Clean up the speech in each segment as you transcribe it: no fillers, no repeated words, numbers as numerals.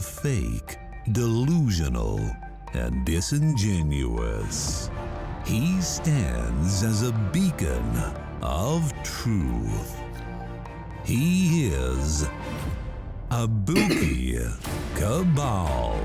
fake, delusional, and disingenuous. He stands as a beacon of truth. He is Abuki Cabal.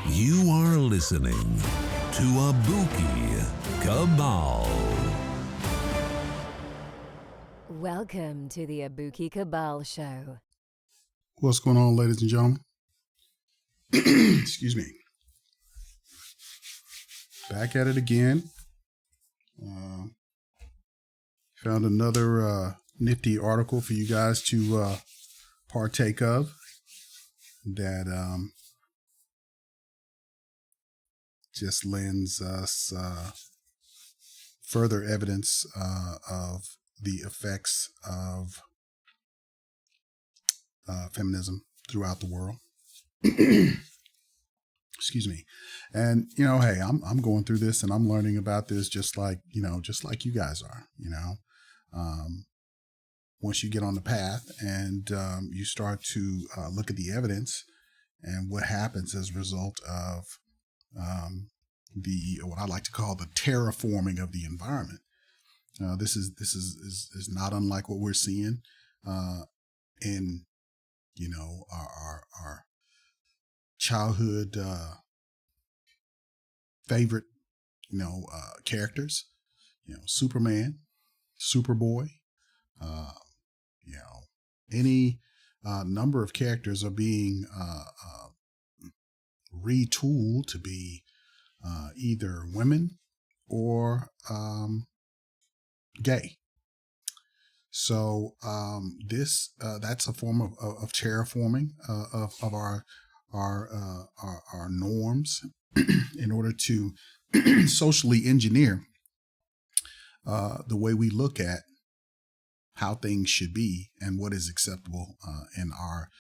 You are listening to Abuki Cabal. Welcome to the Abuki Cabal Show. What's going on, ladies and gentlemen? Excuse me. Back at it again. Found another nifty article for you guys to partake of that just lends us further evidence of the effects of feminism throughout the world. Excuse me. And, hey, I'm going through this and I'm learning about this just like you guys are, once you get on the path and you start to look at the evidence and what happens as a result of what I like to call the terraforming of the environment. This is not unlike what we're seeing in our childhood favorite characters. Superman, Superboy. Any number of characters are being retooled to be either women or gay. So that's a form of terraforming of our norms in order to socially engineer the way we look at how things should be and what is acceptable in our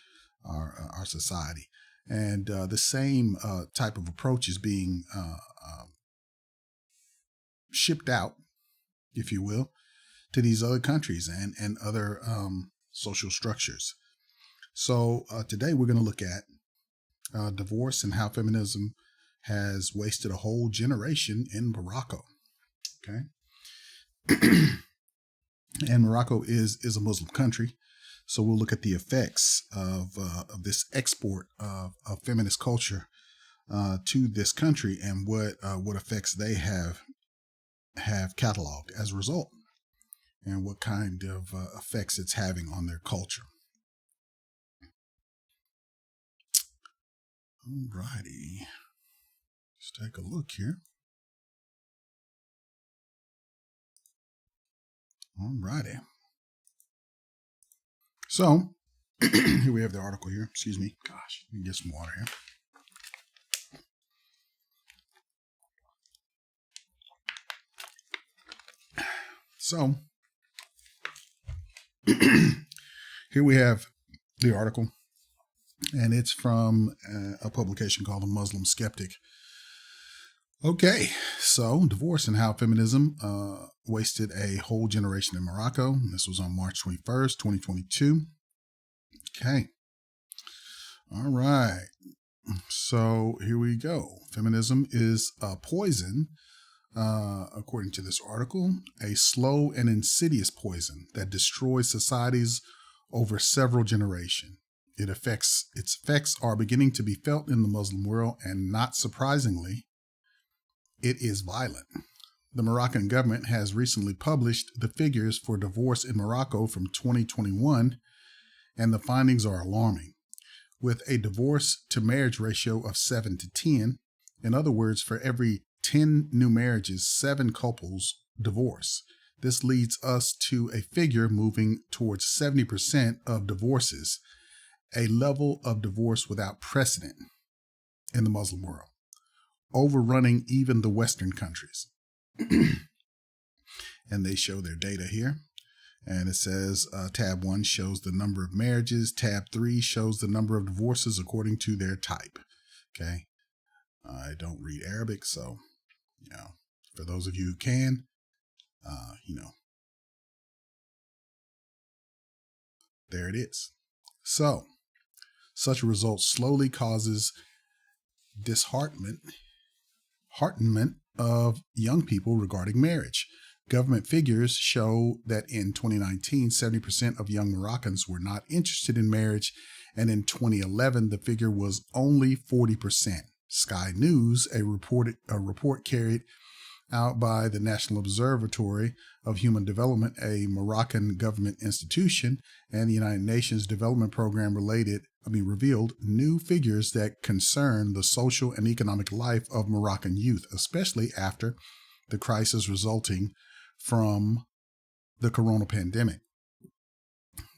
society. And the same type of approach is being shipped out, if you will, to these other countries and other social structures. So today we're going to look at divorce and how feminism has wasted a whole generation in Morocco. Okay. And Morocco is a Muslim country. So we'll look at the effects of this export of feminist culture to this country and what effects they have cataloged as a result, and what kind of effects it's having on their culture. Alrighty, let's take a look here. Alrighty. So, here we have the article here. Excuse me. Gosh, let me get some water here. So, here we have the article, and it's from a publication called The Muslim Skeptic. Okay, so divorce and how feminism wasted a whole generation in Morocco. This was on March 21st, 2022. Okay. All right. So here we go. Feminism is a poison, according to this article, a slow and insidious poison that destroys societies over several generations. Its effects are beginning to be felt in the Muslim world, and not surprisingly, it is violent. The Moroccan government has recently published the figures for divorce in Morocco from 2021, and the findings are alarming. With a divorce to marriage ratio of 7 to 10, in other words, for every 10 new marriages, 7 couples divorce. This leads us to a figure moving towards 70% of divorces, a level of divorce without precedent in the Muslim world, overrunning even the Western countries. And they show their data here. And it says tab 1 shows the number of marriages. Tab 3 shows the number of divorces according to their type. Okay. I don't read Arabic, so, for those of you who can, there it is. So, such a result slowly causes disheartenment of young people regarding marriage. Government figures show that in 2019, 70% of young Moroccans were not interested in marriage, and in 2011, the figure was only 40%. Sky News, a report carried out by the National Observatory of Human Development, a Moroccan government institution, and the United Nations Development Program revealed new figures that concern the social and economic life of Moroccan youth, especially after the crisis resulting from the corona pandemic.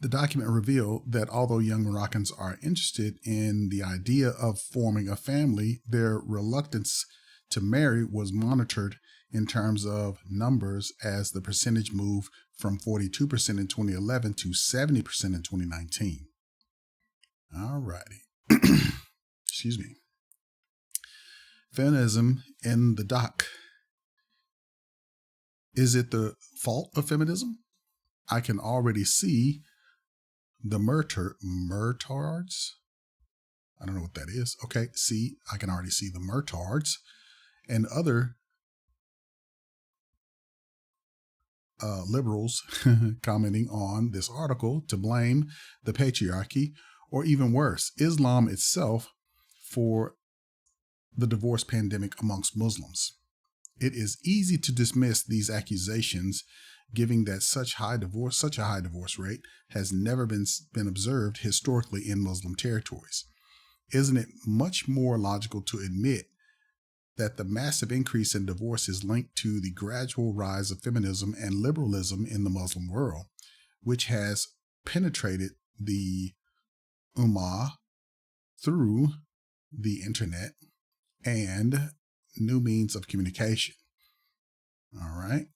The document revealed that although young Moroccans are interested in the idea of forming a family, their reluctance to marry was monitored in terms of numbers as the percentage moved from 42% in 2011 to 70% in 2019. All righty. Excuse me. Feminism in the doc. Is it the fault of feminism? I can already see the murtards. I don't know what that is. Okay, I can already see the murtards and other liberals commenting on this article to blame the patriarchy, or even worse, Islam itself, for the divorce pandemic amongst Muslims. It is easy to dismiss these accusations, given that such a high divorce rate has never been observed historically in Muslim territories. Isn't it much more logical to admit that the massive increase in divorce is linked to the gradual rise of feminism and liberalism in the Muslim world, which has penetrated the Ummah through the internet and new means of communication? All right.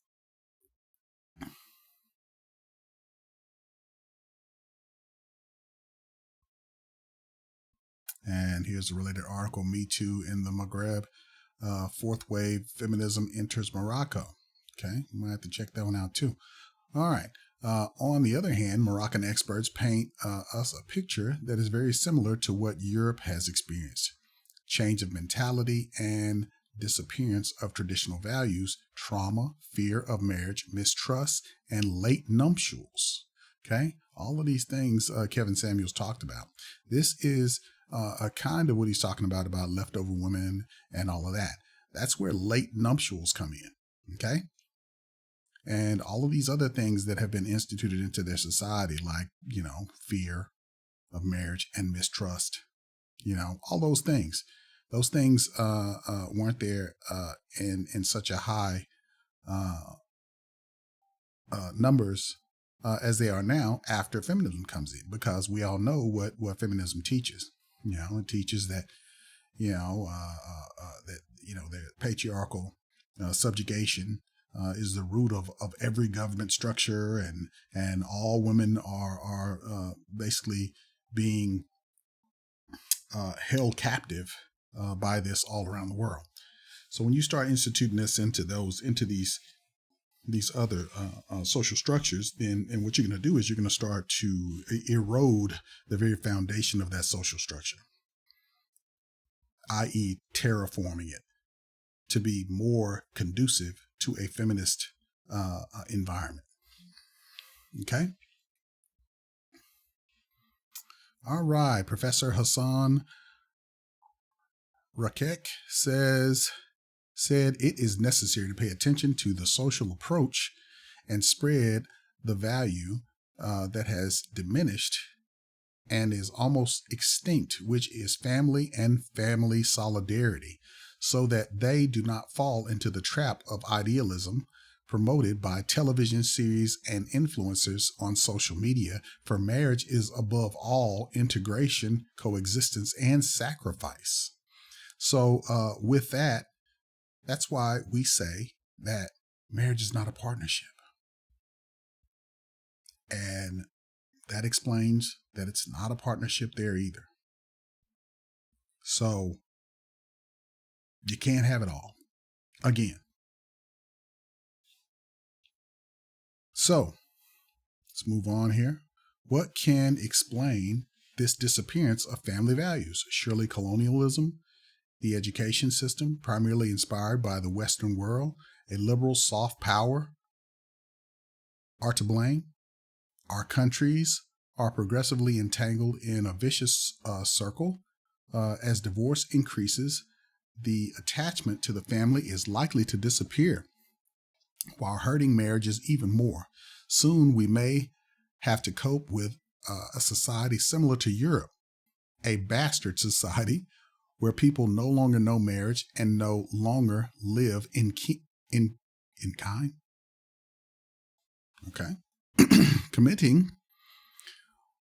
And here's a related article, Me Too in the Maghreb. Fourth wave feminism enters Morocco. Okay, we might have to check that one out too. All right. On the other hand, Moroccan experts paint us a picture that is very similar to what Europe has experienced. Change of mentality and disappearance of traditional values, trauma, fear of marriage, mistrust, and late nuptials. Okay, all of these things Kevin Samuels talked about. This is a kind of what he's talking about leftover women and all of that. That's where late nuptials come in. Okay. And all of these other things that have been instituted into their society, like, fear of marriage and mistrust, all those things weren't there in such a high numbers as they are now after feminism comes in, because we all know what feminism teaches. It teaches that the patriarchal subjugation is the root of every government structure, and all women are basically being held captive by this all around the world. So when you start instituting this into these other social structures, then and what you're going to do is you're going to start to erode the very foundation of that social structure, i.e. terraforming it to be more conducive to a feminist environment. Okay. All right. Professor Hassan Rakek said it is necessary to pay attention to the social approach and spread the value that has diminished and is almost extinct, which is family and family solidarity, so that they do not fall into the trap of idealism promoted by television series and influencers on social media. For marriage is above all integration, coexistence, and sacrifice. So with that, that's why we say that marriage is not a partnership. And that explains that it's not a partnership there either. So You can't have it all. Again. So, let's move on here. What can explain this disappearance of family values? Surely colonialism, the education system, primarily inspired by the Western world, a liberal soft power, are to blame. Our countries are progressively entangled in a vicious circle. As divorce increases, the attachment to the family is likely to disappear, while hurting marriages even more. Soon we may have to cope with a society similar to Europe, a bastard society where people no longer know marriage and no longer live in kind. Okay.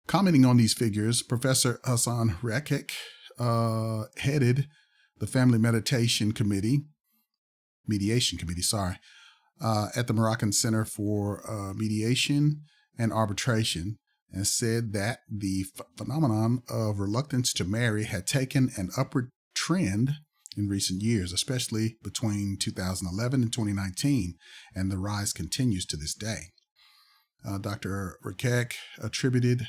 Commenting on these figures, Professor Hassan Rekik headed the Family Mediation Committee, at the Moroccan Center for Mediation and Arbitration, and said that the phenomenon of reluctance to marry had taken an upward trend in recent years, especially between 2011 and 2019, and the rise continues to this day. Dr. Rekik attributed,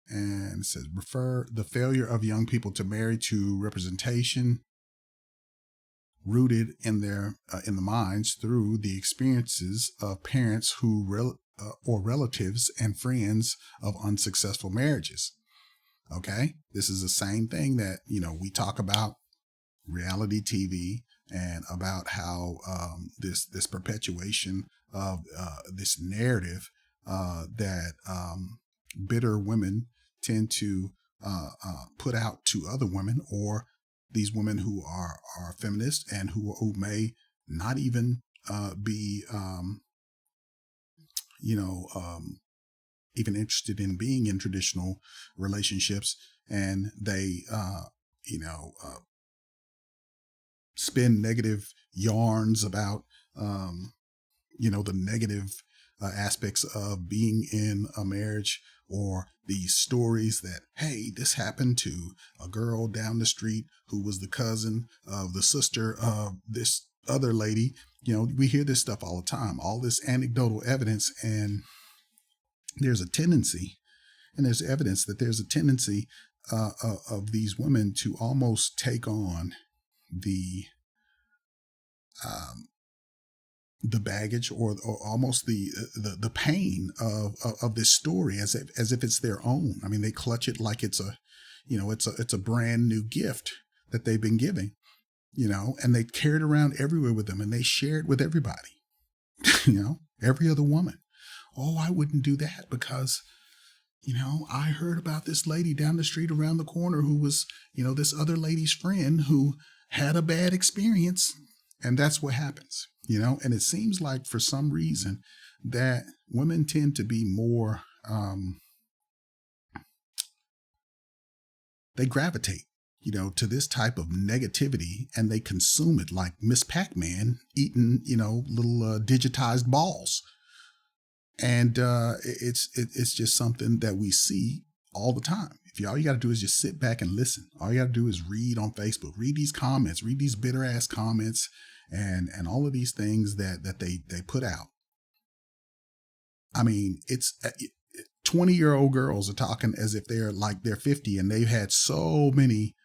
and it says, refer the failure of young people to marry to representation rooted in their in the minds through the experiences of parents who or relatives and friends of unsuccessful marriages. Okay, this is the same thing that we talk about reality TV and about how this perpetuation of this narrative that bitter women tend to put out to other women, or these women who are feminists and who may not even be even interested in being in traditional relationships, and they spin negative yarns about the negative aspects of being in a marriage, or these stories that, hey, this happened to a girl down the street who was the cousin of the sister of this other lady. We hear this stuff all the time, all this anecdotal evidence, and there's a tendency, and there's evidence that there's a tendency of these women to almost take on the baggage or almost the pain of this story as if it's their own. I mean, they clutch it like it's a brand new gift that they've been giving, and they carry it around everywhere with them, and they share it with everybody, every other woman. Oh, I wouldn't do that because, I heard about this lady down the street around the corner who was, this other lady's friend who had a bad experience. And that's what happens, and it seems like for some reason that women tend to be more, they gravitate, to this type of negativity, and they consume it like Miss Pac-Man eating, little digitized balls. And it's just something that we see all the time. All you got to do is just sit back and listen. All you got to do is read on Facebook, read these comments, read these bitter ass comments, and all of these things that they put out. I mean, it's 20-year-old girls are talking as if they're 50 and they've had so many,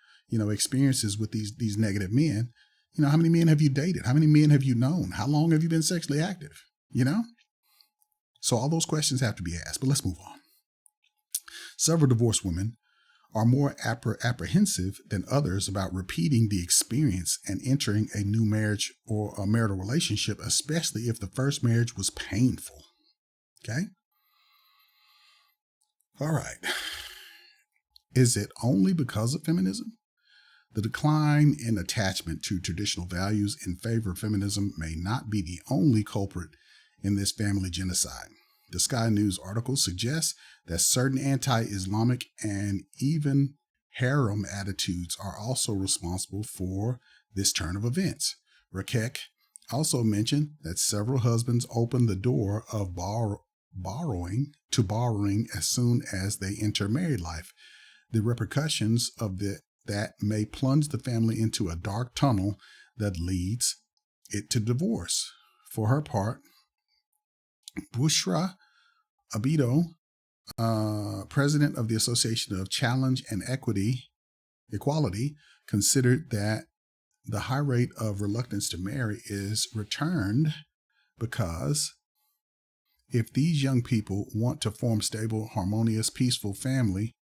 experiences with these negative men. How many men have you dated? How many men have you known? How long have you been sexually active? So all those questions have to be asked, but let's move on. Several divorced women are more apprehensive than others about repeating the experience and entering a new marriage or a marital relationship, especially if the first marriage was painful. Okay? All right. Is it only because of feminism? The decline in attachment to traditional values in favor of feminism may not be the only culprit in this family genocide. The Sky News article suggests that certain anti-Islamic and even harem attitudes are also responsible for this turn of events. Rekik also mentioned that several husbands open the door of borrowing as soon as they enter married life. The repercussions of that may plunge the family into a dark tunnel that leads it to divorce. For her part, Bushra Abido, president of the Association of Challenge and Equality, considered that the high rate of reluctance to marry is returned because if these young people want to form stable, harmonious, peaceful family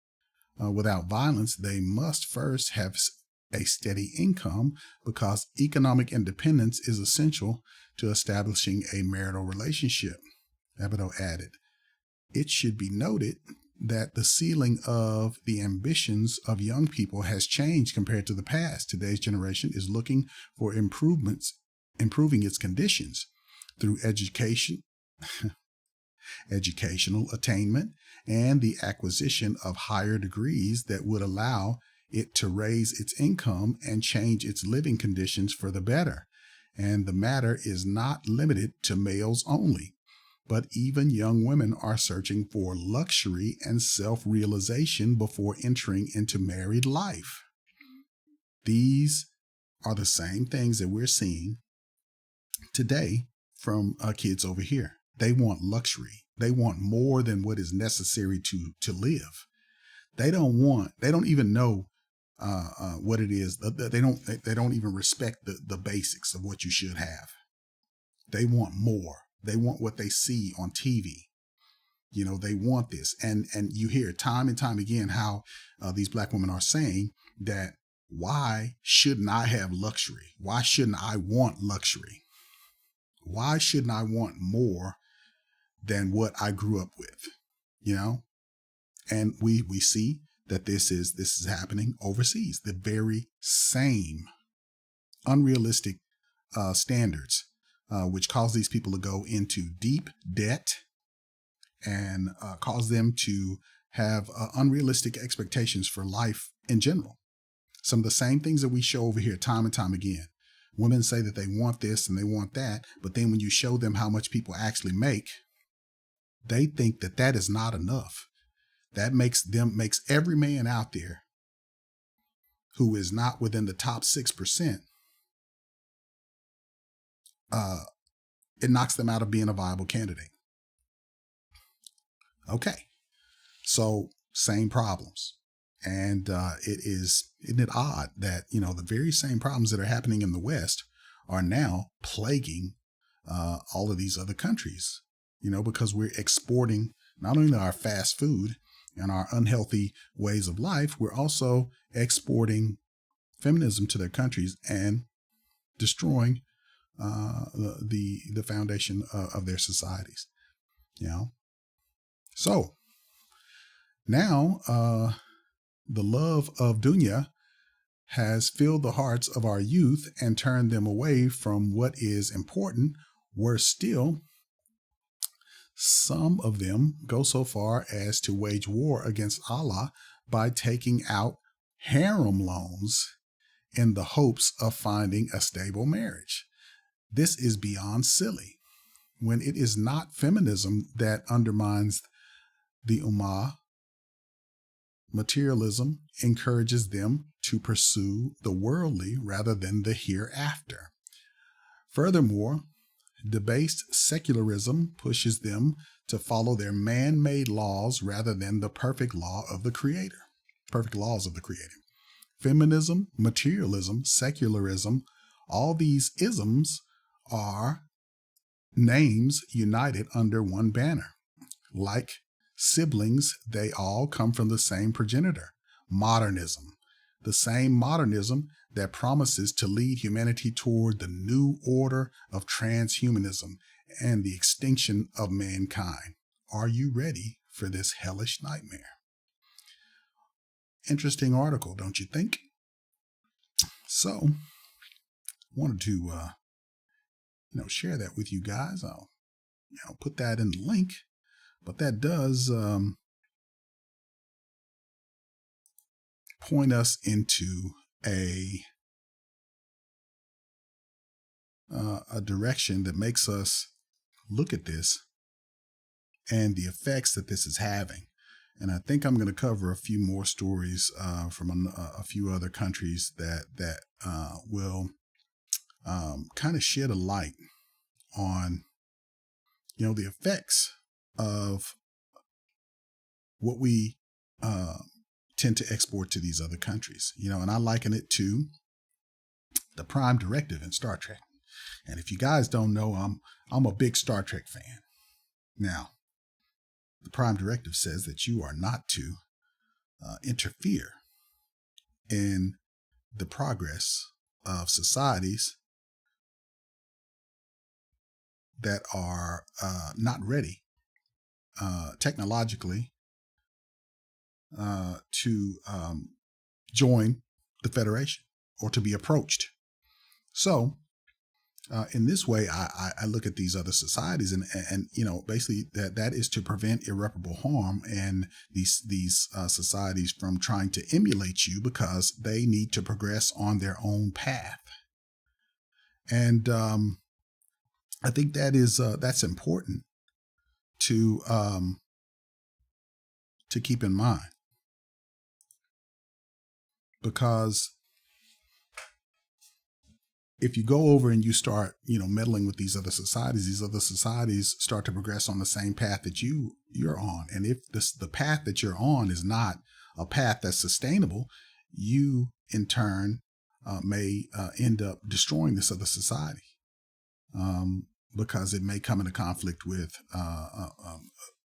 without violence, they must first have a steady income, because economic independence is essential to establishing a marital relationship. Abido added, "It should be noted that the ceiling of the ambitions of young people has changed compared to the past. Today's generation is looking for improving its conditions through educational attainment, and the acquisition of higher degrees that would allow it to raise its income and change its living conditions for the better. And the matter is not limited to males only, but even young women are searching for luxury and self-realization before entering into married life." These are the same things that we're seeing today from kids over here. They want luxury. They want more than what is necessary to live. They don't even know what it is. They don't even respect the basics of what you should have. They want more. They want what they see on TV. They want this. And you hear time and time again how these black women are saying that, why shouldn't I have luxury? Why shouldn't I want luxury? Why shouldn't I want more than what I grew up with? And we see that this is happening overseas. The very same unrealistic standards, which cause these people to go into deep debt and cause them to have unrealistic expectations for life in general. Some of the same things that we show over here time and time again. Women say that they want this and they want that, but then when you show them how much people actually make, they think that that is not enough. That makes every man out there who is not within the top 6%, it knocks them out of being a viable candidate. Okay, so same problems. And isn't it odd that, the very same problems that are happening in the West are now plaguing all of these other countries, because we're exporting not only our fast food and our unhealthy ways of life, we're also exporting feminism to their countries and destroying the foundation of their societies. So now the love of dunya has filled the hearts of our youth and turned them away from what is important. Worse still, some of them go so far as to wage war against Allah by taking out harem loans in the hopes of finding a stable marriage. This is beyond silly, when it is not feminism that undermines the ummah. Materialism encourages them to pursue the worldly rather than the hereafter. Furthermore, debased secularism pushes them to follow their man-made laws rather than the perfect laws of the Creator. Feminism, materialism, secularism, all these isms are names united under one banner. Like siblings, they all come from the same progenitor, modernism. The same modernism that promises to lead humanity toward the new order of transhumanism and the extinction of mankind. Are you ready for this hellish nightmare? Interesting article, don't you think? So, wanted to share that with you guys. I'll put that in the link, but that does point us into a direction that makes us look at this and the effects that this is having. And I think I'm going to cover a few more stories from a few other countries that will kind of shed a light on, the effects of what we tend to export to these other countries. And I liken it to the Prime Directive in Star Trek. And if you guys don't know, I'm a big Star Trek fan. Now, the Prime Directive says that you are not to interfere in the progress of societies that are not ready technologically to join the Federation or to be approached. So, in this way, I look at these other societies and basically that is to prevent irreparable harm and these societies from trying to emulate you because they need to progress on their own path. And I think that's important to keep in mind, because if you go over and you start, meddling with these other societies start to progress on the same path that you're on. And if the path that you're on is not a path that's sustainable, you in turn may end up destroying this other society because it may come into conflict with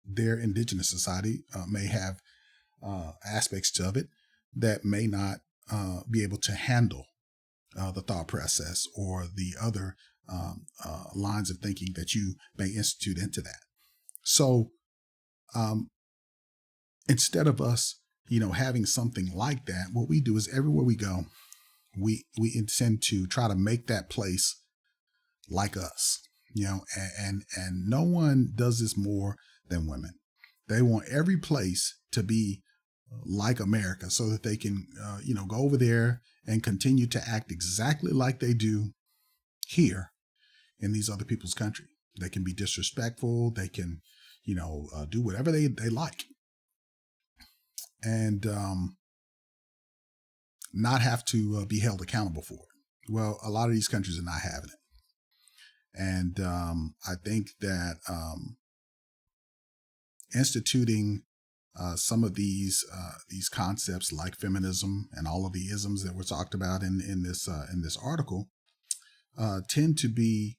their indigenous society, may have aspects of it that may not be able to handle the thought process or the other lines of thinking that you may institute into that. So instead of us, having something like that, what we do is everywhere we go, we intend to try to make that place like us, and no one does this more than women. They want every place to be like America so that they can, go over there and continue to act exactly like they do here in these other people's country. They can be disrespectful. They can, do whatever they like and not have to be held accountable for it. Well, a lot of these countries are not having it. And I think that instituting some of these concepts like feminism and all of the isms that were talked about in this article tend to be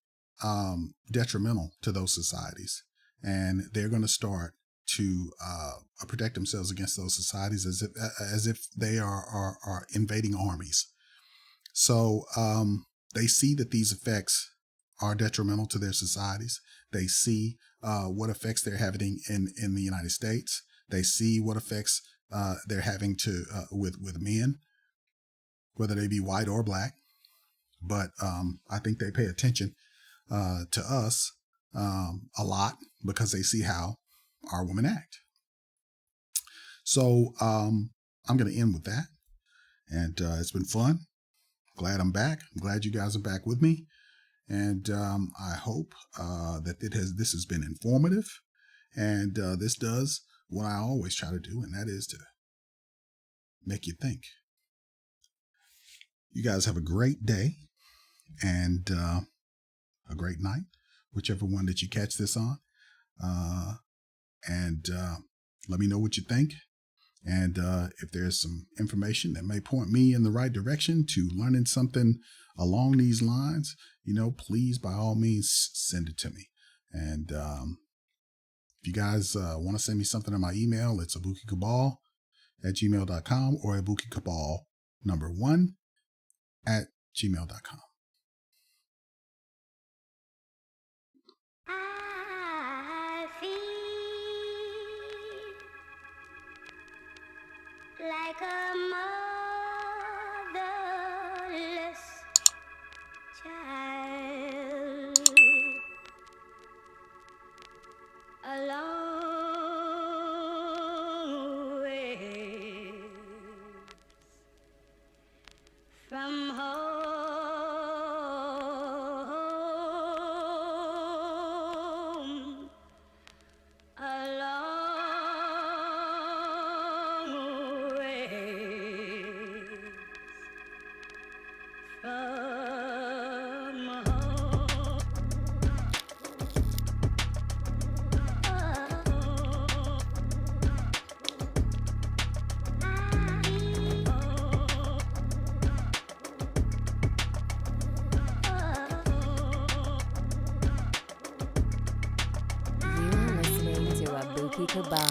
detrimental to those societies, and they're going to start to protect themselves against those societies as if they are invading armies. So they see that these effects are detrimental to their societies. They see what effects they're having in the United States. They see what effects they're having with men, whether they be white or black. But I think they pay attention to us a lot because they see how our women act. So I'm going to end with that. And it's been fun. Glad I'm back. I'm glad you guys are back with me. And I hope that this has been informative. And this does what I always try to do, and that is to make you think. You guys have a great day and a great night, whichever one that you catch this on. And let me know what you think. And if there's some information that may point me in the right direction to learning something along these lines, please, by all means, send it to me. And if you guys want to send me something on my email, it's abukikabal@gmail.com or abukikabal1@gmail.com. I feel like a motherless child, a long way from home. A long Cabal,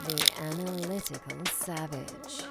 the analytical savage.